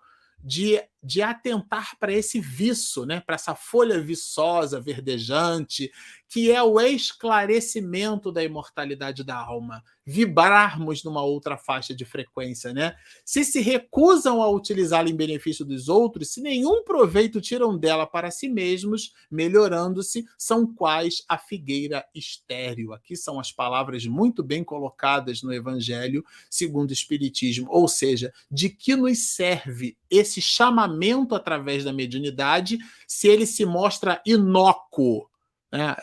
de atentar para esse viço, né? Para essa folha viçosa, verdejante, que é o esclarecimento da imortalidade da alma, vibrarmos numa outra faixa de frequência, né? Se recusam a utilizá-la em benefício dos outros, se nenhum proveito tiram dela para si mesmos, melhorando-se, são quais a figueira estéril. Aqui são as palavras muito bem colocadas no Evangelho segundo o Espiritismo, ou seja, de que nos serve esse chamamento através da mediunidade se ele se mostra inócuo, né?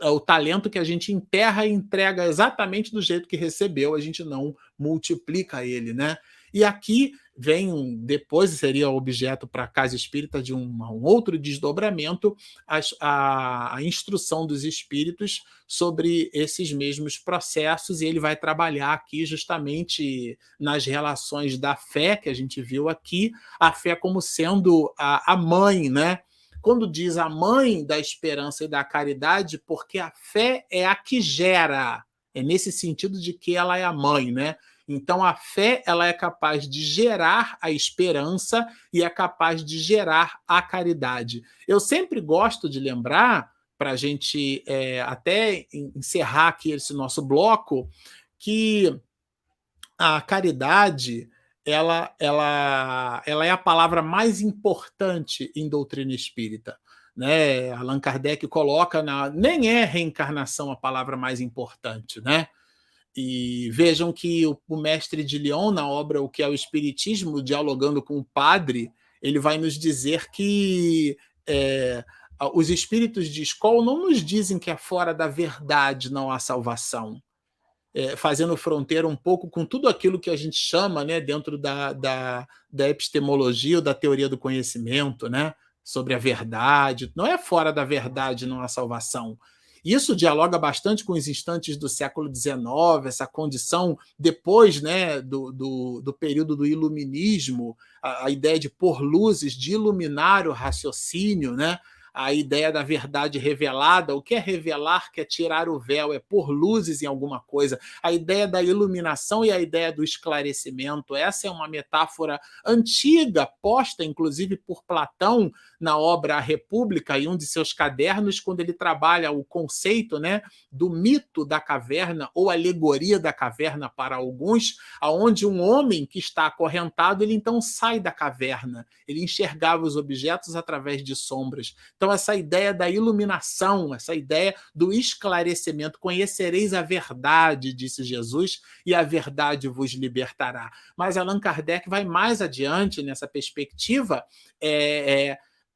O talento que a gente enterra e entrega exatamente do jeito que recebeu, a gente não multiplica ele, né? E aqui vem, depois seria objeto para a casa espírita de um outro desdobramento, a instrução dos espíritos sobre esses mesmos processos, e ele vai trabalhar aqui justamente nas relações da fé, que a gente viu aqui, a fé como sendo a mãe, né? Quando diz a mãe da esperança e da caridade, porque a fé é a que gera, é nesse sentido de que ela é a mãe, né? Então, a fé ela é capaz de gerar a esperança e é capaz de gerar a caridade. Eu sempre gosto de lembrar, para a gente até encerrar aqui esse nosso bloco, que a caridade ela é a palavra mais importante em doutrina espírita, né? Allan Kardec coloca nem é reencarnação a palavra mais importante, né? E vejam que o mestre de Lyon, na obra O que é o Espiritismo, dialogando com o padre, ele vai nos dizer que os espíritos de escola não nos dizem que é fora da verdade não há salvação, fazendo fronteira um pouco com tudo aquilo que a gente chama, né, dentro da epistemologia ou da teoria do conhecimento, né, sobre a verdade. Não é fora da verdade não há salvação. Isso dialoga bastante com os instantes do século XIX, essa condição depois, né, do período do iluminismo, a ideia de pôr luzes, de iluminar o raciocínio, né? A ideia da verdade revelada. O que é revelar, que é tirar o véu, é pôr luzes em alguma coisa. A ideia da iluminação e a ideia do esclarecimento. Essa é uma metáfora antiga, posta inclusive por Platão na obra A República, em um de seus cadernos, quando ele trabalha o conceito, né, do mito da caverna, ou alegoria da caverna para alguns, aonde um homem que está acorrentado, ele então sai da caverna. Ele enxergava os objetos através de sombras. Então, essa ideia da iluminação, essa ideia do esclarecimento, conhecereis a verdade, disse Jesus, e a verdade vos libertará. Mas Allan Kardec vai mais adiante nessa perspectiva,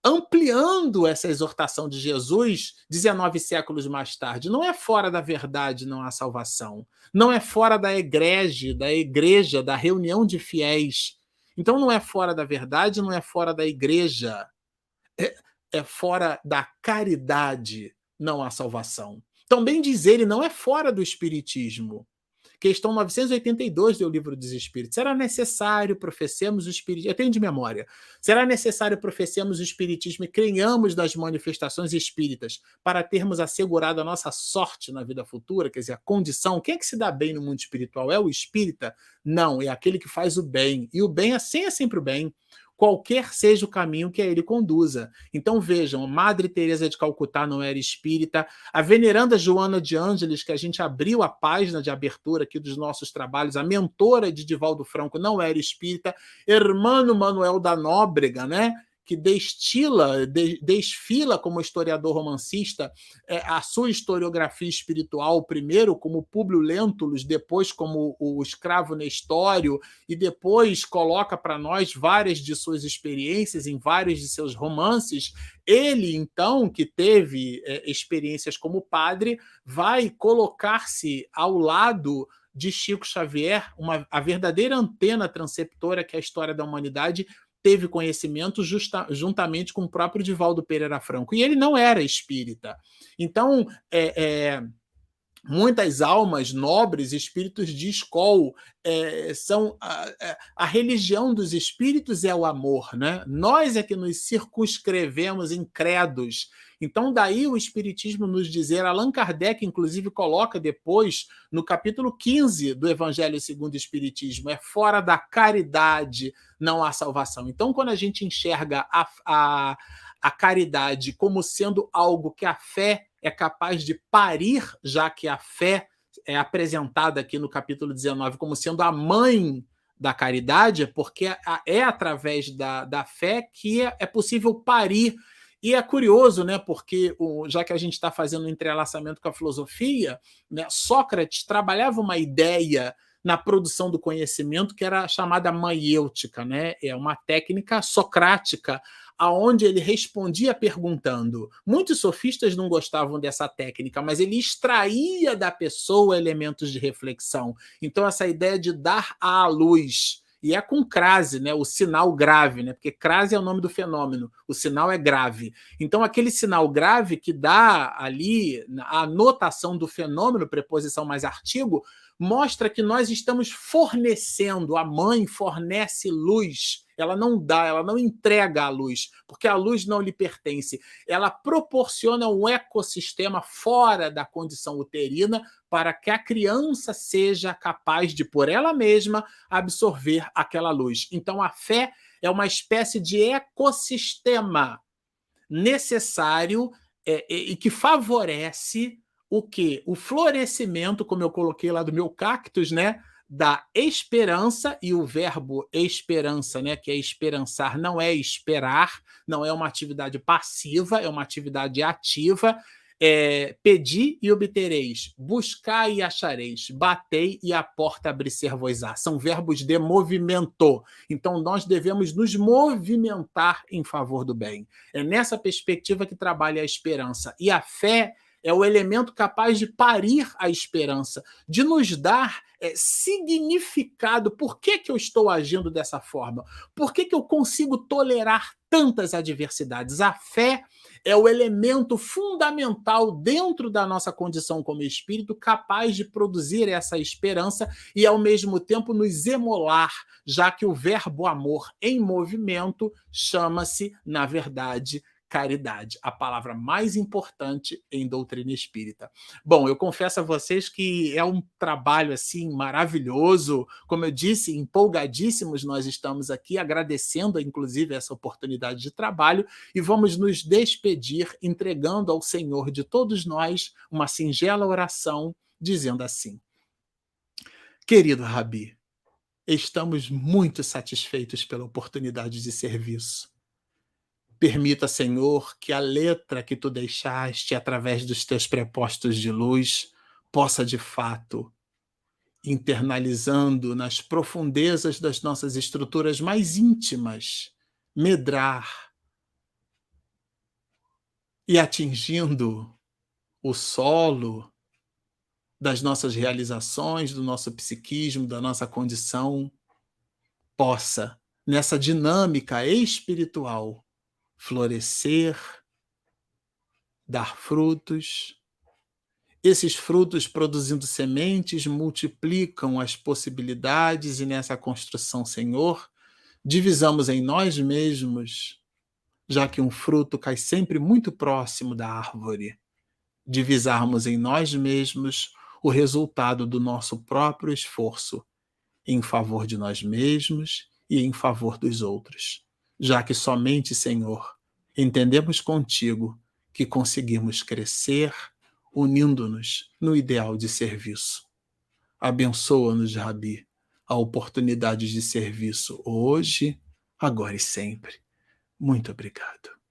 ampliando essa exortação de Jesus 19 séculos mais tarde. Não é fora da verdade não há salvação. Não é fora da igreja, da reunião de fiéis. Então, não é fora da verdade, não é fora da igreja. É fora da caridade, não há salvação. Também diz ele, não é fora do espiritismo. Questão 982 do Livro dos Espíritos. Será necessário professemos o espiritismo? Eu tenho de memória. Será necessário professemos o espiritismo e creiamos nas manifestações espíritas para termos assegurado a nossa sorte na vida futura? Quer dizer, a condição. Quem é que se dá bem no mundo espiritual? É o espírita? Não, é aquele que faz o bem. E o bem é sempre o bem, qualquer seja o caminho que a ele conduza. Então vejam, Madre Teresa de Calcutá não era espírita, a veneranda Joana de Ângeles, que a gente abriu a página de abertura aqui dos nossos trabalhos, a mentora de Divaldo Franco não era espírita, Hermano Manuel da Nóbrega, né, que destila, desfila como historiador romancista a sua historiografia espiritual, primeiro como Públio Lentulus, depois como o escravo Nestório, e depois coloca para nós várias de suas experiências em vários de seus romances. Ele, então, que teve experiências como padre, vai colocar-se ao lado de Chico Xavier, a verdadeira antena transceptora que a história da humanidade teve conhecimento juntamente com o próprio Divaldo Pereira Franco. E ele não era espírita. Então, muitas almas nobres, espíritos de escol, são a religião dos espíritos é o amor, né? Nós é que nos circunscrevemos em credos. Então, daí o Espiritismo nos dizer, Allan Kardec, inclusive, coloca depois, no capítulo 15 do Evangelho segundo o Espiritismo, fora da caridade não há salvação. Então, quando a gente enxerga a caridade como sendo algo que a fé é capaz de parir, já que a fé é apresentada aqui no capítulo 19 como sendo a mãe da caridade, porque é através da fé que é possível parir. E é curioso, né, porque já que a gente está fazendo um entrelaçamento com a filosofia, né, Sócrates trabalhava uma ideia na produção do conhecimento que era chamada maiêutica, né? É uma técnica socrática aonde ele respondia perguntando. Muitos sofistas não gostavam dessa técnica, mas ele extraía da pessoa elementos de reflexão. Então, essa ideia de dar à luz, e é com crase, né? O sinal grave, né? Porque crase é o nome do fenômeno, o sinal é grave. Então, aquele sinal grave que dá ali a anotação do fenômeno, preposição mais artigo, mostra que nós estamos fornecendo, a mãe fornece luz, ela não dá, ela não entrega a luz, porque a luz não lhe pertence. Ela proporciona um ecossistema fora da condição uterina para que a criança seja capaz de, por ela mesma, absorver aquela luz. Então, a fé é uma espécie de ecossistema necessário e que favorece o quê? O florescimento, como eu coloquei lá do meu cactus, né? Da esperança, e o verbo esperança, né, que é esperançar, não é esperar, não é uma atividade passiva, é uma atividade ativa. Pedi e obtereis, buscai e achareis, batei e a porta abrir-se-vos-á. São verbos de movimento. Então, nós devemos nos movimentar em favor do bem. É nessa perspectiva que trabalha a esperança. E a fé é o elemento capaz de parir a esperança, de nos dar significado. Por que eu estou agindo dessa forma? Por que eu consigo tolerar tantas adversidades? A fé é o elemento fundamental dentro da nossa condição como espírito, capaz de produzir essa esperança e, ao mesmo tempo, nos emular, já que o verbo amor em movimento chama-se, na verdade, caridade, a palavra mais importante em doutrina espírita. Bom, eu confesso a vocês que é um trabalho assim maravilhoso. Como eu disse, empolgadíssimos nós estamos aqui, agradecendo inclusive essa oportunidade de trabalho, e vamos nos despedir entregando ao Senhor de todos nós uma singela oração, dizendo assim: querido Rabi, estamos muito satisfeitos pela oportunidade de serviço. Permita, Senhor, que a letra que tu deixaste através dos teus prepostos de luz possa, de fato, internalizando nas profundezas das nossas estruturas mais íntimas, medrar e atingindo o solo das nossas realizações, do nosso psiquismo, da nossa condição, possa, nessa dinâmica espiritual, florescer, dar frutos. Esses frutos, produzindo sementes, multiplicam as possibilidades, e nessa construção, Senhor, divisamos em nós mesmos, já que um fruto cai sempre muito próximo da árvore, divisarmos em nós mesmos o resultado do nosso próprio esforço em favor de nós mesmos e em favor dos outros, já que somente, Senhor, entendemos contigo que conseguimos crescer unindo-nos no ideal de serviço. Abençoa-nos, Rabi, a oportunidade de serviço hoje, agora e sempre. Muito obrigado.